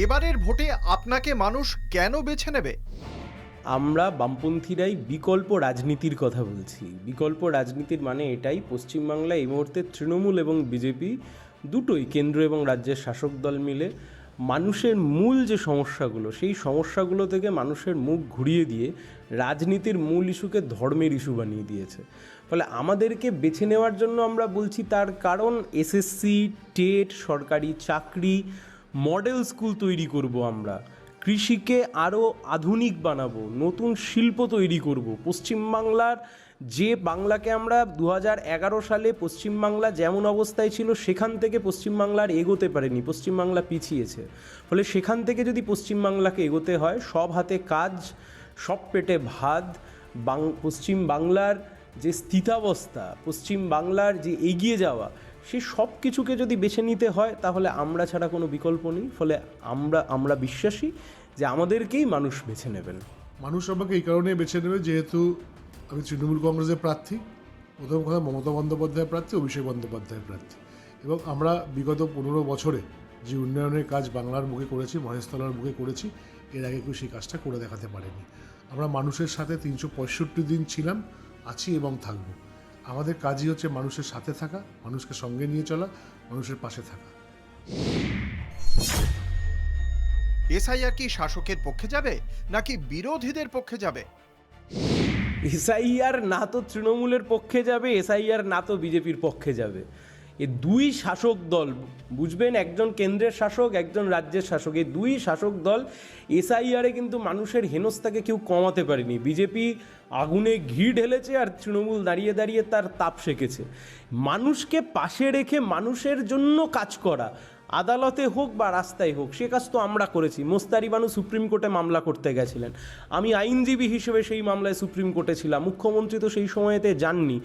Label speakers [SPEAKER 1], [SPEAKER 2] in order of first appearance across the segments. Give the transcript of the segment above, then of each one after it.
[SPEAKER 1] এবারের ভোটে আপনাকে মানুষ কেন বেছে নেবে?
[SPEAKER 2] আমরা বামপন্থীরাই বিকল্প রাজনীতির কথা বলছি। বিকল্প রাজনীতির মানে এটাই, পশ্চিমবাংলায় এই মুহূর্তে তৃণমূল এবং বিজেপি দুটোই কেন্দ্র এবং রাজ্যের শাসক দল মিলে মানুষের মূল যে সমস্যাগুলো, সেই সমস্যাগুলো থেকে মানুষের মুখ ঘুরিয়ে দিয়ে রাজনীতির মূল ইস্যুকে ধর্মের ইস্যু বানিয়ে দিয়েছে। ফলে আমাদেরকে বেছে নেওয়ার জন্য আমরা বলছি, তার কারণ এসএসসি, টেট, সরকারি চাকরি, মডেল স্কুল তৈরি করব আমরা, কৃষিকে আরও আধুনিক বানাবো, নতুন শিল্প তৈরি করব। পশ্চিমবাংলার যে বাংলাকে আমরা 2011 সালে পশ্চিমবাংলা যেমন অবস্থায় ছিল সেখান থেকে পশ্চিমবাংলার এগোতে পারেনি, পশ্চিমবাংলা পিছিয়েছে। ফলে সেখান থেকে যদি পশ্চিমবাংলাকে এগোতে হয়, সব হাতে কাজ, সব পেটে ভাত, পশ্চিম বাংলার যে স্থিতাবস্থা, পশ্চিম বাংলার যে এগিয়ে যাওয়া, সে সব কিছুকে যদি বেছে নিতে হয়, তাহলে আমরা ছাড়া কোনো বিকল্প নেই। ফলে আমরা বিশ্বাসী যে আমাদেরকেই মানুষ বেছে নেবেন।
[SPEAKER 3] মানুষ আমাকে এই কারণে বেছে নেবে যেহেতু আমি তৃণমূল কংগ্রেসের প্রার্থী, প্রথম কথা মমতা বন্দ্যোপাধ্যায়ের প্রার্থী, অভিষেক বন্দ্যোপাধ্যায়ের প্রার্থী, এবং আমরা বিগত 15 বছরে যে উন্নয়নের কাজ বাংলার বুকে করেছি, মহেশতলার বুকে করেছি, এর আগে কেউ সেই কাজটা করে দেখাতে পারেনি। আমরা মানুষের সাথে 365 দিন ছিলাম, আছি এবং থাকবো। আমাদের কাজই হচ্ছে মানুষের সাথে থাকা, মানুষকে সঙ্গে নিয়ে চলা, মানুষের পাশে থাকা।
[SPEAKER 1] এসআইআর কি শাসকের পক্ষে যাবে নাকি বিরোধীদের পক্ষে যাবে?
[SPEAKER 2] এসআইআর না তো তৃণমূলের পক্ষে যাবে, এসআইআর না তো বিজেপির পক্ষে যাবে। এ দুই শাসক দল, বুঝবেন, একজন কেন্দ্রের শাসক, একজন রাজ্যের শাসক, এই দুই শাসক দল এসআইআরে কিন্তু মানুষের হেনস্থাকে কেউ কমাতে পারেনি। বিজেপি আগুনে ঘি ঢেলেছে আর তৃণমূল দাঁড়িয়ে দাঁড়িয়ে তার তাপ সেকেছে। মানুষকে পাশে রেখে মানুষের জন্য কাজ করা, আদালতে হোক বা রাস্তায় হোক, সে কাজ তো আমরা করেছি। মোস্তারি বানু সুপ্রিম কোর্টে মামলা করতে গেছিলেন, আমি আইনজীবী হিসেবে সেই মামলায় সুপ্রিম কোর্টে ছিলাম। মুখ্যমন্ত্রী তো সেই সময়তে যাননি।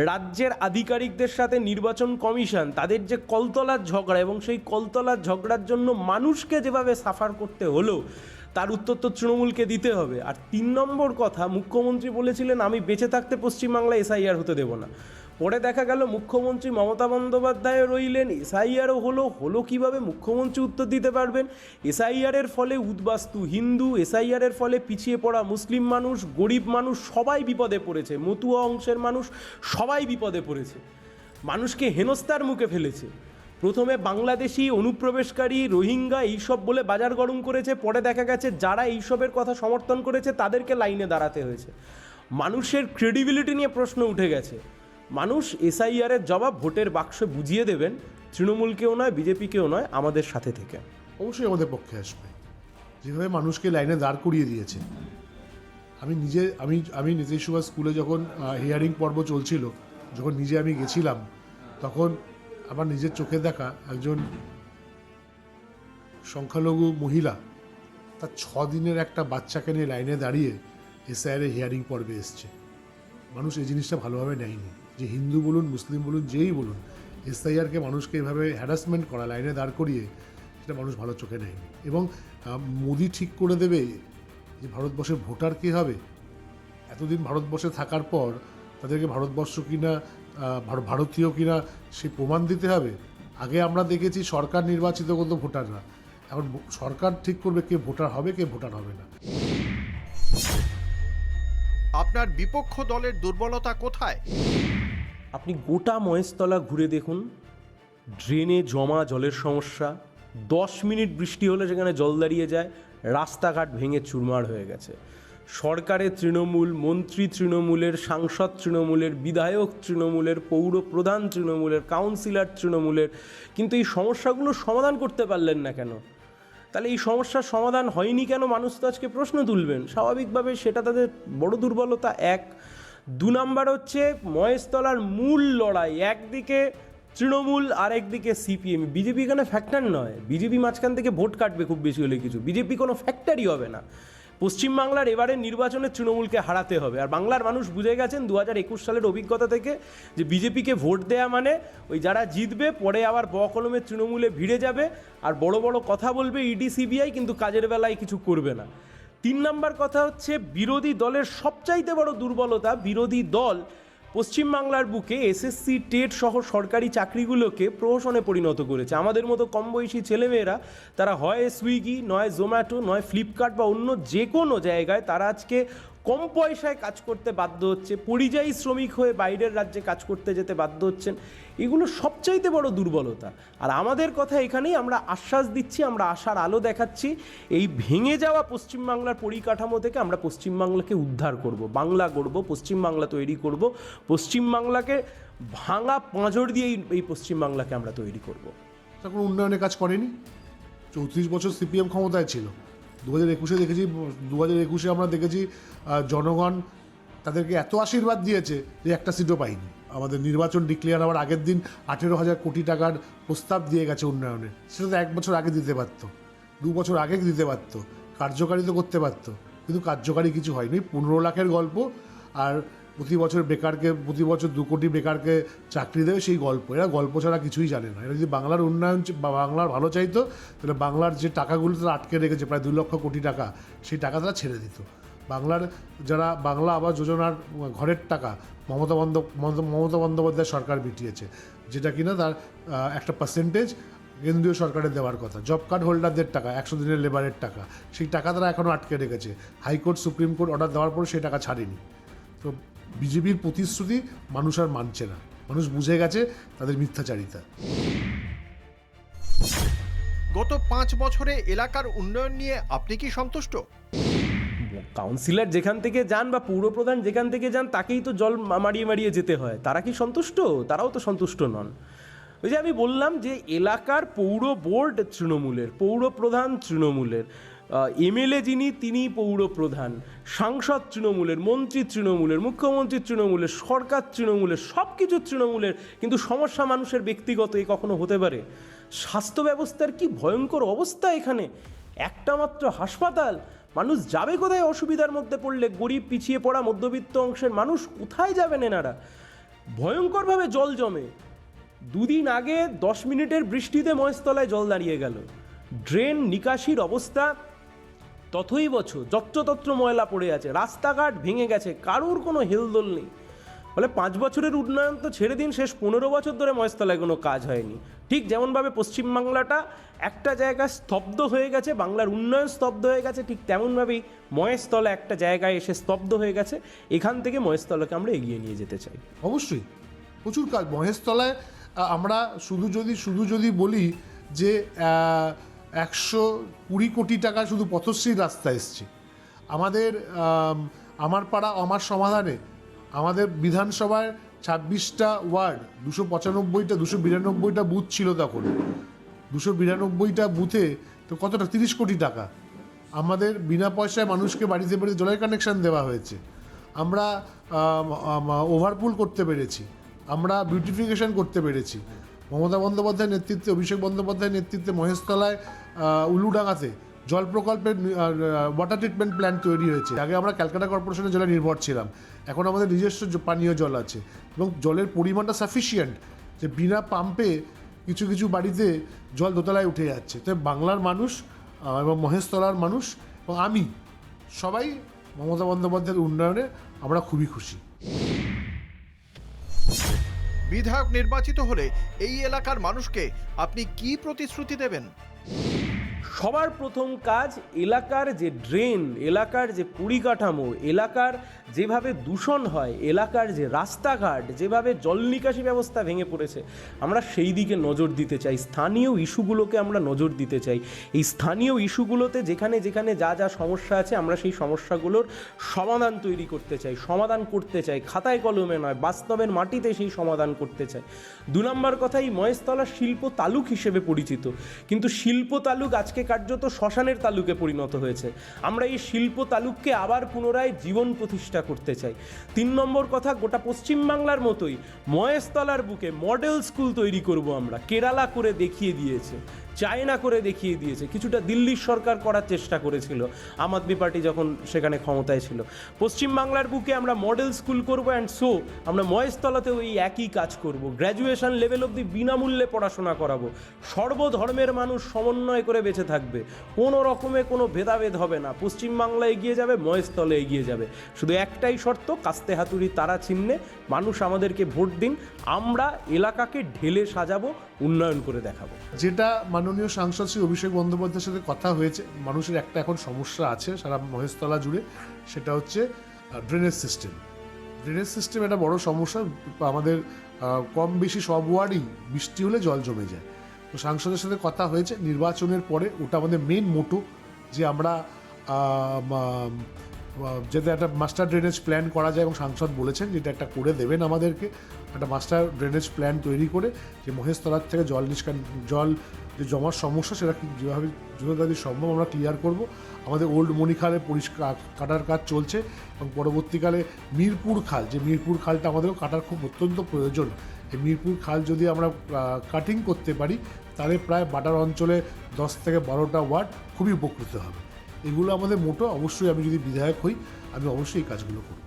[SPEAKER 2] রাজ্যের আধিকারিকদের সাথে নির্বাচন কমিশন, তাদের যে কলতলার ঝগড়া, এবং সেই কলতলার ঝগড়ার জন্য মানুষকে যেভাবে সাফার করতে হলো, তার উত্তর তো তৃণমূলকে দিতে হবে। আর 3 নম্বর কথা, মুখ্যমন্ত্রী বলেছিলেন আমি বেঁচে থাকতে পশ্চিমবাংলায় এসআইআর হতে দেব না। পরে দেখা গেল মুখ্যমন্ত্রী মমতা বন্দ্যোপাধ্যায় রইলেন, এসআইআরও হলো কীভাবে? মুখ্যমন্ত্রী উত্তর দিতে পারবেন। এসআইআরের ফলে উদ্বাস্তু হিন্দু, এসআইআরের ফলে পিছিয়ে পড়া মুসলিম মানুষ, গরিব মানুষ সবাই বিপদে পড়েছে, মতুয়া অংশের মানুষ সবাই বিপদে পড়েছে, মানুষকে হেনস্থার মুখে ফেলেছে। প্রথমে বাংলাদেশি অনুপ্রবেশকারী, রোহিঙ্গা এইসব বলে বাজার গরম করেছে, পরে দেখা গেছে যারা এইসবের কথা সমর্থন করেছে তাদেরকে লাইনে দাঁড়াতে হয়েছে। মানুষের ক্রেডিবিলিটি নিয়ে প্রশ্ন উঠে গেছে। মানুষ এসআইআরের জবাব ভোটের বাক্সে বুঝিয়ে দেবেন, তৃণমূলকেও নয়, বিজেপিকেও নয়, আমাদের সাথে থেকে।
[SPEAKER 3] অবশ্যই আমাদের পক্ষে আসবে। যেভাবে মানুষকে লাইনে দাঁড় করিয়ে দিয়েছে, আমি নীতিশ সুভাষ স্কুলে যখন হিয়ারিং পর্ব চলছিল, যখন আমি গেছিলাম, তখন আমার নিজের চোখে দেখা একজন সংখ্যালঘু মহিলা তার 6 দিনের একটা বাচ্চাকে নিয়ে লাইনে দাঁড়িয়ে এসআইআর হিয়ারিং পর্বে এসছে। মানুষ এই জিনিসটা ভালোভাবে নেয়নি যে হিন্দু বলুন, মুসলিম বলুন, যেই বলুন, এসআইআরকে মানুষকে এভাবে হ্যারাসমেন্ট করা, লাইনে দাঁড় করিয়ে, সেটা মানুষ ভালো চোখে নেয়নি। এবং মোদি ঠিক করে দেবে যে ভারতবর্ষের ভোটার কী হবে। এতদিন ভারতবর্ষে থাকার পর তাদেরকে ভারতবর্ষ কিনা, ভারতীয় কিনা সে প্রমাণ দিতে হবে। আগে আমরা দেখেছি সরকার নির্বাচিত করতো ভোটাররা, এখন সরকার ঠিক করবে কে ভোটার হবে, কে ভোটার হবে না।
[SPEAKER 1] আপনার বিপক্ষ দলের দুর্বলতা কোথায়?
[SPEAKER 2] আপনি গোটা মহেশতলা ঘুরে দেখুন, ড্রেনে জমা জলের সমস্যা, 10 মিনিট বৃষ্টি হলে সেখানে জল দাঁড়িয়ে যায়, রাস্তাঘাট ভেঙে চুরমার হয়ে গেছে। সরকারে তৃণমূল, মন্ত্রী তৃণমূলের, সাংসদ তৃণমূলের, বিধায়ক তৃণমূলের, পৌর প্রধান তৃণমূলের, কাউন্সিলর তৃণমূলের, কিন্তু এই সমস্যাগুলো সমাধান করতে পারলেন না কেন? তাহলে এই সমস্যার সমাধান হয়নি কেন? মানুষ তো আজকে প্রশ্ন তুলবেন স্বাভাবিকভাবে, সেটা তাদের বড় দুর্বলতা। 1, 2 নাম্বার হচ্ছে মহেশতলার মূল লড়াই, একদিকে তৃণমূল আর একদিকে সিপিএম। বিজেপি এখানে ফ্যাক্টর নয়, বিজেপি মাঝখান থেকে ভোট কাটবে খুব বেশি হলে কিছু, বিজেপি কোনো ফ্যাক্টরই হবে না। পশ্চিমবাংলার এবারে নির্বাচনে তৃণমূলকে হারাতে হবে। আর বাংলার মানুষ বুঝে গেছেন 2021 সালের অভিজ্ঞতা থেকে যে বিজেপিকে ভোট দেয়া মানে ওই যারা জিতবে পরে আবার বকলমে তৃণমূলে ভিড়ে যাবে আর বড় বড় কথা বলবে ইডি সিবিআই, কিন্তু কাজের বেলায় কিছু করবে না। 3 নাম্বার কথা হচ্ছে বিরোধী দলের সবচাইতে বড় দুর্বলতা, বিরোধী দল পশ্চিমবাংলার বুকে এসএসসি টেট সহ সরকারি চাকরিগুলোকে প্রহসনে পরিণত করেছে। আমাদের মতো কম বয়সী ছেলেমেয়েরা তারা হয় সুইগি, নয় জোম্যাটো, নয় ফ্লিপকার্ট বা অন্য যে কোনো জায়গায় তারা আজকে কম পয়সায় কাজ করতে বাধ্য হচ্ছে, পরিযায়ী শ্রমিক হয়ে বাইরের রাজ্যে কাজ করতে যেতে বাধ্য হচ্ছেন। এগুলো সবচাইতে বড় দুর্বলতা। আর আমাদের কথা এখানেই আমরা আশ্বাস দিচ্ছি, আমরা আশার আলো দেখাচ্ছি, এই ভেঙে যাওয়া পশ্চিমবাংলার পরিকাঠামো থেকে আমরা পশ্চিমবাংলাকে উদ্ধার করব, বাংলা গড়ব, পশ্চিমবাংলা তৈরি করব, পশ্চিমবাংলাকে ভাঙা পাঁজর দিয়ে এই পশ্চিমবাংলাকে আমরা তৈরি করব।
[SPEAKER 3] তা কোনো উন্নয়নের কাজ করেনি। 34 বছর সিপিএম ক্ষমতায় ছিল। 2021-এ দেখেছি, 2021-এ আমরা দেখেছি জনগণ তাদেরকে এত আশীর্বাদ দিয়েছে যে একটা সিটও পাইনি। আমাদের নির্বাচন ডিক্লেয়ার হওয়ার আগের দিন 18,000 কোটি টাকার প্রস্তাব দিয়ে গেছে উন্নয়নের। সেটা তো 1 বছর আগে দিতে পারতো, 2 বছর আগে দিতে পারতো, কার্যকারী তো করতে পারতো, কিন্তু কার্যকারী কিছু হয়নি। 15 লাখের গল্প, আর প্রতি বছর 2 কোটি বেকারকে চাকরি দেবে, সেই গল্প। এরা গল্প ছাড়া কিছুই জানে না। এরা যদি বাংলার উন্নয়ন বা বাংলার ভালো চাইতো, তাহলে বাংলার যে টাকাগুলো তারা আটকে রেখেছে, প্রায় 2 লক্ষ কোটি টাকা, সেই টাকা তারা ছেড়ে দিত। বাংলার যারা বাংলা আবাস যোজনার ঘরের টাকা মমতা বন্দ্যোপাধ্যায় সরকার মিটিয়েছে, যেটা কিনা তার একটা পার্সেন্টেজ কেন্দ্রীয় সরকারের দেওয়ার কথা। জব কার্ড হোল্ডারদের টাকা, 100 দিনের লেবারের টাকা, সেই টাকা তারা এখনও আটকে রেখেছে। হাইকোর্ট, সুপ্রিম কোর্ট অর্ডার দেওয়ার পর সেই টাকা ছাড়েনি। তো বিজেপির প্রতিশ্রুতি মানুষ আর মানছে না। মানুষ বুঝে গেছে তাদের মিথ্যাচারিতা।
[SPEAKER 1] গত 5 বছরে এলাকার উন্নয়ন নিয়ে আপনি কি সন্তুষ্ট?
[SPEAKER 2] কাউন্সিলর যেখান থেকে যান বা পৌরপ্রধান যেখান থেকে যান তাকেই তো জল মারিয়ে মারিয়ে যেতে হয়। তারা কি সন্তুষ্ট? তারাও তো সন্তুষ্ট নন। ওই যে আমি বললাম যে এলাকার পৌর বোর্ড তৃণমূলের, পৌরপ্রধান তৃণমূলের, এমএলএ যিনি তিনি পৌরপ্রধান, সাংসদ তৃণমূলের, মন্ত্রী তৃণমূলের, মুখ্যমন্ত্রী তৃণমূলের, সরকার তৃণমূলের, সব কিছু তৃণমূলের, কিন্তু সমস্যা মানুষের ব্যক্তিগত। এ কখনো হতে পারে? স্বাস্থ্য ব্যবস্থার কি ভয়ঙ্কর অবস্থা এখানে! একটা মাত্র হাসপাতাল, মানুষ যাবে কোথায় অসুবিধার মধ্যে পড়লে? গরিব, পিছিয়ে পড়া, মধ্যবিত্ত অংশের মানুষ কোথায় যাবেন এনারা? ভয়ঙ্করভাবে জল জমে। 2 দিন আগে 10 মিনিটের বৃষ্টিতে মহেশতলায় জল দাঁড়িয়ে গেল। ড্রেন নিকাশির অবস্থা তথৈবচ, যত্রতত্র ময়লা পড়ে আছে, রাস্তাঘাট ভেঙে গেছে, কারোর কোনো হেলদোল নেই। ফলে 5 বছরের উন্নয়ন তো ছেড়ে দিন, শেষ 15 বছর ধরে মহেশতলায় কোনো কাজ হয়নি। ঠিক যেমনভাবে পশ্চিমবাংলাটা একটা জায়গায় স্তব্ধ হয়ে গেছে, বাংলার উন্নয়ন স্তব্ধ হয়ে গেছে, ঠিক তেমনভাবেই মহেশতলা একটা জায়গায় এসে স্তব্ধ হয়ে গেছে। এখান থেকে মহেশতলাকে আমরা এগিয়ে নিয়ে যেতে চাই।
[SPEAKER 3] অবশ্যই প্রচুর কাজ মহেশতলায়। আমরা শুধু যদি বলি যে 120 কোটি টাকা শুধু পথশ্রীর রাস্তা এসছে। আমাদের আমার পাড়া আমার সমাধানে আমাদের বিধানসভায় 26টা ওয়ার্ড, 292টা বুথ ছিল তখন। 292টা বুথে তো কতটা, 30 কোটি টাকা আমাদের বিনা পয়সায় মানুষকে বাড়িতে বাড়িতে জলের কানেকশন দেওয়া হয়েছে। আমরা ওভারপুল করতে পেরেছি, আমরা বিউটিফিকেশন করতে পেরেছি। মমতা বন্দ্যোপাধ্যায়ের নেতৃত্বে, অভিষেক বন্দ্যোপাধ্যায়ের নেতৃত্বে মহেশতলায় উলুডাঙাতে জল প্রকল্পের ওয়াটার ট্রিটমেন্ট প্ল্যান্ট তৈরি হয়েছে। আগে আমরা ক্যালকাটা কর্পোরেশনের জলে নির্ভর ছিলাম, এখন আমাদের নিজস্ব পানীয় জল আছে এবং জলের পরিমাণটা সাফিসিয়েন্ট, যে বিনা পাম্পে কিছু কিছু বাড়িতে জল দোতলায় উঠে যাচ্ছে। তো বাংলার মানুষ এবং মহেশতলার মানুষ এবং আমি সবাই মমতা বন্দ্যোপাধ্যায়ের উন্নয়নে আমরা খুবই খুশি।
[SPEAKER 1] বিধায়ক নির্বাচিত হলে এই এলাকার মানুষকে আপনি কি প্রতিশ্রুতি দেবেন?
[SPEAKER 2] সবার প্রথম কাজ, এলাকার যে ড্রেন, এলাকার যে পরিকাঠামো, এলাকার যেভাবে দূষণ হয়, এলাকার যে রাস্তাঘাট, যেভাবে জল নিকাশি ব্যবস্থা ভেঙে পড়েছে, আমরা সেই দিকে নজর দিতে চাই। স্থানীয় ইস্যুগুলোকে আমরা নজর দিতে চাই। এই স্থানীয় ইস্যুগুলোতে যেখানে যেখানে যা যা সমস্যা আছে, আমরা সেই সমস্যাগুলোর সমাধান তৈরি করতে চাই, সমাধান করতে চাই, খাতায় কলমে নয়, বাস্তবের মাটিতে সেই সমাধান করতে চাই। 2 নম্বর কথা, এই মহেশতলা শিল্প তালুক হিসেবে পরিচিত, কিন্তু শিল্প তালুক আজকে কার্যত শ্মশানের তালুকে পরিণত হয়েছে। আমরা এই শিল্প তালুককে আবার পুনরায় জীবন প্রতিষ্ঠা করতে চাই। 3 নম্বর কথা, গোটা পশ্চিমবাংলার মতোই মহেশতলার বুকে মডেল স্কুল তৈরি করব আমরা। কেরালা করে দেখিয়ে দিয়েছে, চায়না করে দেখিয়ে দিয়েছে, কিছুটা দিল্লির সরকার করার চেষ্টা করেছিল আম আদমি পার্টি যখন সেখানে ক্ষমতায় ছিল। পশ্চিমবাংলার বুকে আমরা মডেল স্কুল করব, অ্যান্ড সো আমরা মহেশতলাতেও এই একই কাজ করব। গ্র্যাজুয়েশন লেভেল অবধি বিনামূল্যে পড়াশোনা করাবো, সর্বধর্মের মানুষ সমন্বয় করে বেঁচে থাকবে, কোনো রকমে কোনো ভেদাভেদ হবে না। পশ্চিমবাংলা এগিয়ে যাবে, মহেশতলে এগিয়ে যাবে। শুধু একটাই শর্ত, কাস্তে হাতুড়ি তারা চিহ্নে মানুষ আমাদেরকে ভোট দিন, আমরা এলাকাকে ঢেলে সাজাবো, উন্নয়ন করে দেখাবো।
[SPEAKER 3] যেটা মাননীয় সাংসদ শ্রী অভিষেক বন্দ্যোপাধ্যায়ের সাথে কথা হয়েছে, মানুষের একটা এখন সমস্যা আছে সারা মহেশতলা জুড়ে, সেটা হচ্ছে ড্রেনেজ সিস্টেম। ড্রেনেজ সিস্টেম একটা বড় সমস্যা। আমাদের কম বেশি সব ওয়ার্ডই বৃষ্টি হলে জল জমে যায়। তো সাংসদের সাথে কথা হয়েছে, নির্বাচনের পরে ওটা আমাদের মেন মোটো, যে আমরা যাতে একটা মাস্টার ড্রেনেজ প্ল্যান করা যায়, এবং সাংসদ বলেছেন যেটা একটা করে দেবেন আমাদেরকে, একটা মাস্টার ড্রেনেজ প্ল্যান তৈরি করে যে মহেশতলার থেকে জল যে জমার সমস্যা সেটা যেভাবে যতটা সম্ভব আমরা ক্লিয়ার করব। আমাদের ওল্ড মণিখালে পরিষ্কার কাটার কাজ চলছে, এবং পরবর্তীকালে মিরপুর খাল, যে মিরপুর খালটা আমাদেরও কাটার খুব অত্যন্ত প্রয়োজন। এই মিরপুর খাল যদি আমরা কাটিং করতে পারি, তাহলে প্রায় বাটার অঞ্চলে 10 থেকে 12টা ওয়ার্ড খুবই উপকৃত হবে। এগুলো আমাদের মোটো। অবশ্যই আমি যদি বিধায়ক হই, আমি অবশ্যই এই কাজগুলো করব।